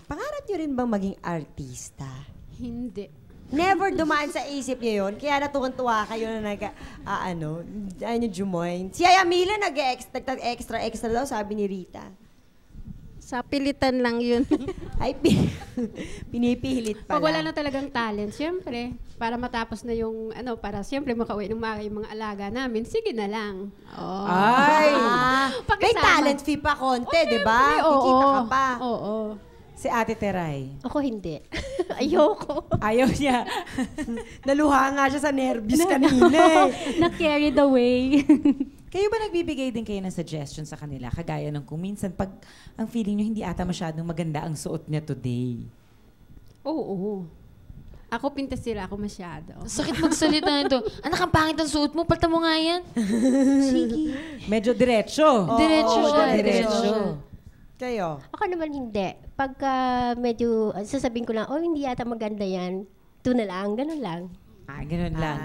Pangarap niyo rin bang maging artista? Hindi. Never dumaan sa isip niyo yun? Kaya natuwan-tuwa kayo na ayaw niyo jumoin. Si Yaya Mila nag-extra daw, sabi ni Rita. Sa pilitan lang yun. Ay, pinipilit pala. Pag wala na talagang talent, siyempre, para matapos na yung, para siyempre makauwi ng yung mga alaga namin, sige na lang. Oh. Ay! May Pakisama. talent fee pa konti, di ba? Oo. Kikita ka pa. Oo. Si Ate Teray. Ako hindi. Ayoko. Ayaw niya. Naluha nga siya sa nervous kanina eh. Na-carried away. Kayo ba nagbibigay din kayo ng suggestion sa kanila? Kagaya ng kung minsan pag ang feeling nyo hindi ata masyadong maganda ang suot niya today. Oo. Ako pintasira ako masyado. Sakit magsalita nito. Anak, ang pangit ang suot mo. Palta mo nga yan. Sige. Medyo diretso. Diretso siya. Diretso. Kayo? Ako naman hindi. Pagka medyo sasabihin ko lang, hindi yata maganda yan. Ito na lang, ganun lang. Ganun lang.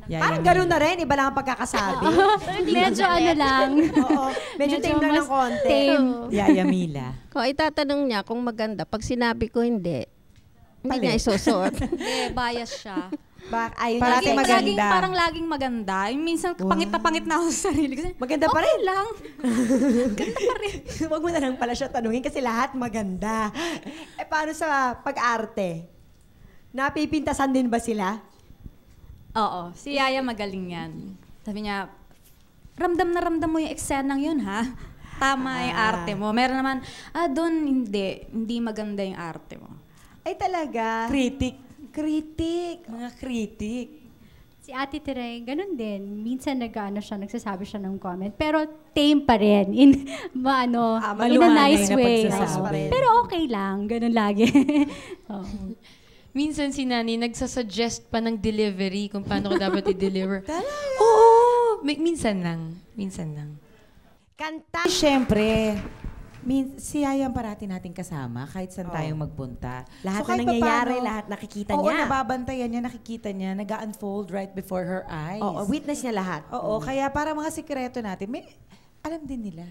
Parang gano'n na rin, iba lang ang pagkakasabi. Medyo lang. Oo, medyo tame lang ng konti. Tame. Yaya Mila. Kung itatanong niya kung maganda, pag sinabi ko hindi niya isusuot. Hindi, bias siya. Ayaw Parati niya. maganda. Parang laging maganda. Yung minsan, pangit na pangit na ako sa sarili. Kasi, Maganda pa rin. okay lang. Ganda pa rin. Huwag mo na lang pala siya tanungin kasi lahat maganda. Paano sa pag-arte? Napipintasan din ba sila? Oo, si Yaya magaling yan. Sabi niya, ramdam na ramdam mo yung eksenang yun, ha? Tama yung arte mo. Meron naman, doon hindi maganda yung arte mo. Ay talaga? Critic. Kritik. Mga critic. Si Ate Teray, ganun din. Minsan nagsasabi siya ng comment. Pero tame pa rin. In a nice na way. pagsasabi. Pero okay lang. Ganun lagi. Minsan si Nani nagsasuggest pa ng delivery kung paano ko dapat i-deliver. Talaga? Oo! Minsan lang. Minsan lang. Kanta. Siyempre, si Yaya ang parati nating kasama kahit saan tayong magpunta. Lahat So, na kahit nangyayari, papaano, lahat nakikita Oo, niya. nababantayan niya, nakikita niya, nag-unfold right before her eyes. Oo, witness niya lahat. Oo, kaya para mga sikreto natin, alam din nila.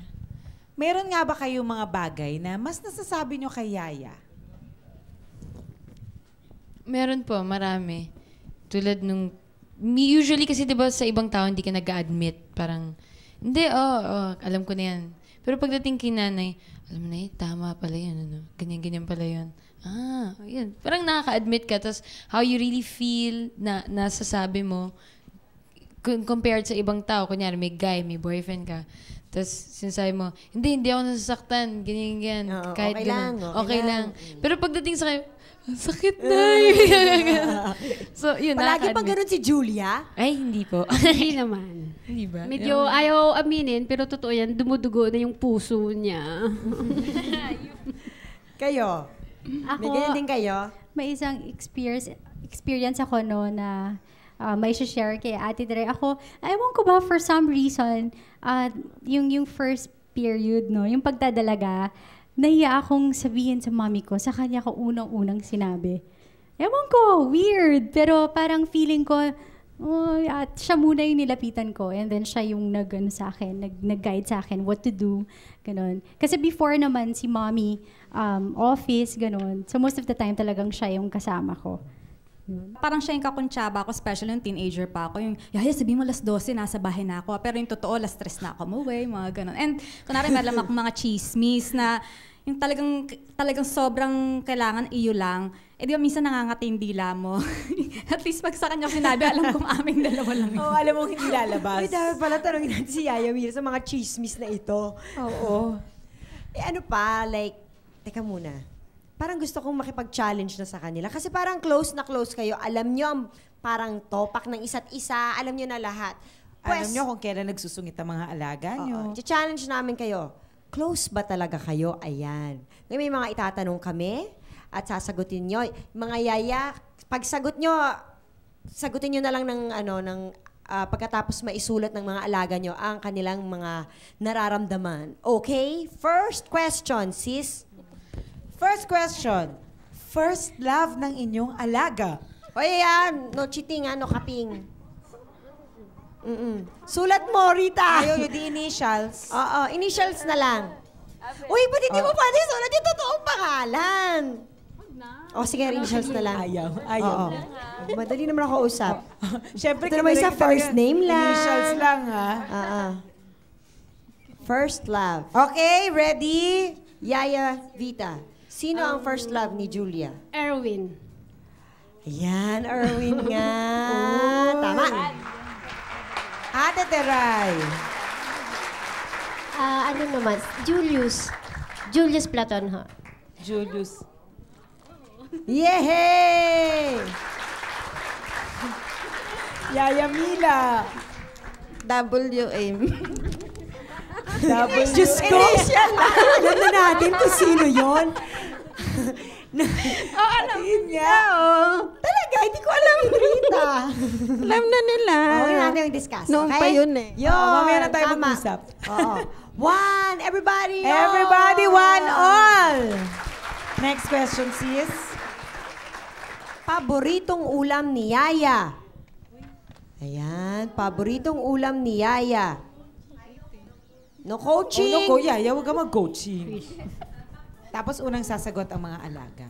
Meron nga ba kayong mga bagay na mas nasasabi nyo kay Yaya? Meron po, marami. Tulad nung... Usually kasi diba sa ibang tao hindi ka nag-admit. Parang, hindi, alam ko na yan. Pero pagdating kay nanay, alam mo na tama pala yun. Ganyan-ganyan pala yun. Yun. Parang nakaka-admit ka. Tapos how you really feel na nasasabi mo compared sa ibang tao. Kunyari, may guy, may boyfriend ka. Tapos sinasabi mo, hindi ako nasasaktan. Ganyan-ganyan. Kahit okay lang. Okay lang. Pero pagdating sa kayo, sakit na. So, yun, Palagi pa nakaka-admit. ganun si Julia? Ay, hindi po. Hindi naman. Hindi ba? Medyo ayaw aminin, pero totoo yan, dumudugo na yung puso niya. Kayo? May ganyan din kayo? May isang experience ako na may share kay Ate Teray. Ako, ewan ko ba, for some reason, yung first period, yung pagdadalaga, nahiya akong sabihin sa mami ko, sa kanya ko unang-unang sinabi. Ewan ko, weird. Pero parang feeling ko, at siya muna yung nilapitan ko. And then siya yung nag-guide sa akin what to do. Ganon. Kasi before naman si mommy, office, ganon. So most of the time talagang siya yung kasama ko. Parang siya yung kakuntsaba ako, especially yung teenager pa ako. Yung, Yaya, sabihin mo 12:00, nasa bahay na ako. Pero yung totoo, 3:00 na ako umuwi, mga ganun. And kunwari, meron ako mga chismis na yung talagang sobrang kailangan iyo lang. Di ba minsan nangangati yung dila mo? At least pag sa kanya sinabi, alam kong aming dalawa lang yun. Alam mo hindi lalabas. Uy, dapat pala tanongin natin si Yaya Mira sa mga chismis na ito. Oo. Teka muna. Parang gusto kong makipag-challenge na sa kanila. Kasi parang close na close kayo. Alam nyo ang parang topak ng isa't isa. Alam nyo na lahat. Alam nyo kung kailan nagsusungit ang mga alaga nyo. Challenge namin kayo. Close ba talaga kayo? Ayan. Ngayon may mga itatanong kami at sasagutin nyo. Mga Yaya, pagsagot nyo, sagutin nyo na lang ng pagkatapos maisulat ng mga alaga nyo ang kanilang mga nararamdaman. Okay? First question, sis. First question. First love ng inyong alaga? O yan, no cheating, no kaping. Sulat mo, Rita. Ayaw yung the initials. Oo, initials na lang. Uy, ba't hindi mo pwede sulat yung totoong pangalan? O, sige, initials na lang. Ayaw. Oo. Madali naman ako usap. Siyempre, Ito naman isa, first name lang. Initials lang, ha? First love. Okay, ready? Yaya, Vita. Sino ang first love ni Julia? Erwin. Ayan, Erwin nga. Tama. Ate Teray. Ano naman? Julius. Julius Platon, ha? Julius. Yehey! Yaya Mila. WM. Diyos ko! Alam na natin kung sino yun. Yun nga. Talaga, hindi ko alam, Rita. Alam na nila. Okay natin yung discuss, Noon okay? pa yun eh. Yun, mamaya na tayo tama. mag-usap. Oo. One, everybody, all. Everybody, one all. Next question, sis. Paboritong ulam ni Yaya. Ayan, paboritong ulam ni Yaya. No coaching. Oh, no, Yaya, huwag ka mag-coaching. Tapos unang sasagot ang mga alaga.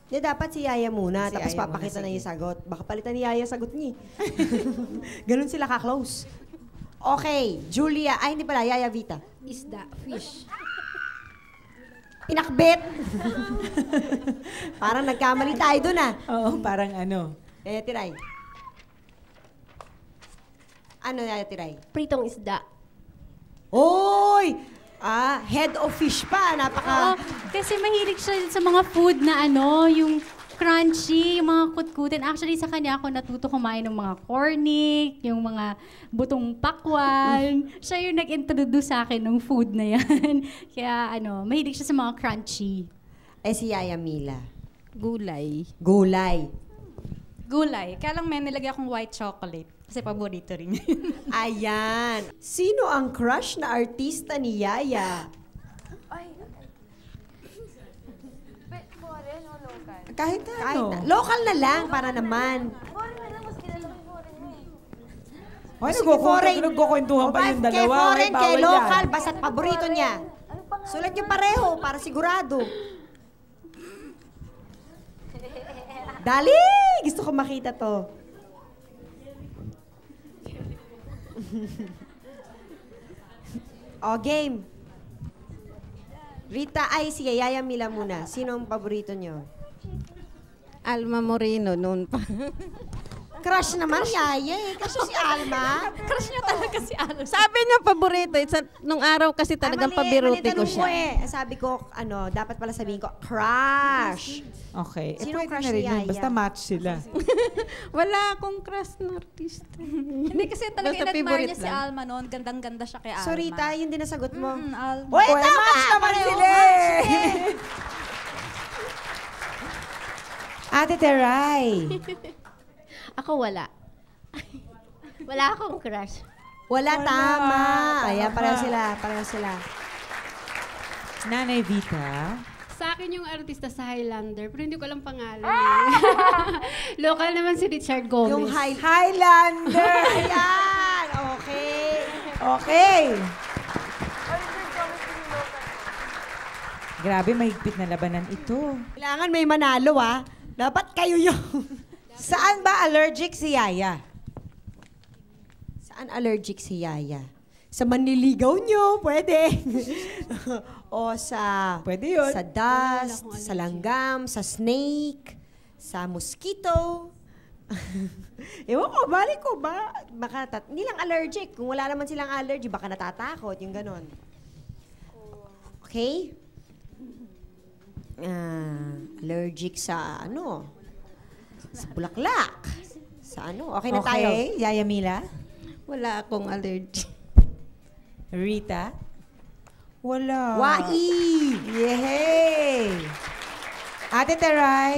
Hindi, dapat si Yaya muna, Si tapos Yaya papakita muna, na sige. yung sagot. Baka palitan ni Yaya sagot niya. Ganun sila ka-close. Okay, Julia. Ay, hindi pala. Yaya Vita. Isda. Fish. Pinakbet. Parang nagkamali tayo dun ah. Oo, parang ano. Tiray. Ano Yaya Tiray? Pritong isda. Oy! Head of fish pa. Oo, Napaka... kasi mahilig siya sa mga food na yung crunchy, yung mga kutkutin. Actually, sa kanya ako natuto kumain ng mga cornic, yung mga butong pakwan. Siya yung nag-introduce sa akin ng food na yan. Kaya mahilig siya sa mga crunchy. Si Yaya Mila. Gulay. Gulay. Gulay. Kaya lang may nilagay akong white chocolate. Kasi paborito rin yun. Ayan. Sino ang crush na artista ni Yaya? Kahit Kahit ano. local na lang, para naman. Ay, Sige, foreign. nagkukwentuhan pa yung Kay dalawa. foreign, Ay, kay bawal local, yan. basta't paborito niya. Sulat niyo pareho, para sigurado. Dali! Gusto ko makita to. Game. Rita, sige, Yaya Mila muna. Sino ang paborito niyo? Alma Moreno noon pa. Crush naman, Yaya eh. Kasi si Alma. Crush niya talaga si Alo. Sabi niya paborito. Nung araw kasi talagang pabiruti ko Mali, siya. Sabi ko, dapat pala sabihin ko, crush. Okay. Sino Pwede crush na rin ni yun. Yaya? Basta match sila. Wala akong crush na artista. Hindi kasi talaga Basta in-admire favorite niya si lang. Alma noon. Gandang-ganda siya kay Alma. So Rita, yun din nasagot mo. Alma. Uy, tama! match naman Pareho, sila match eh. Ate Teray. Ako wala. Wala akong crush. Wala, tama. Ayan, pareho sila. Nanay Vita. Sa akin yung artista sa Highlander, pero hindi ko alam pangalan. Local naman si Richard Gomez. Yung Highlander. Ayan! Okay. Okay. Grabe, mahigpit na labanan ito. Kailangan may manalo, Dapat kayo yung... Saan ba allergic si Yaya? Saan allergic si Yaya? Sa manliligaw nyo, pwede. O sa... Pwede yun. Sa dust, sa langgam, sa snake, sa mosquito. Ewan ko, balik ko ba? Hindi lang allergic. Kung wala naman silang allergy, baka natatakot, yung ganon. Okay? Allergic sa sa bulaklak. Sa Okay na tayo. Okay, Yaya Mila. Wala akong allergy. Rita. Wala. Wai! Yehey! Ate Teray.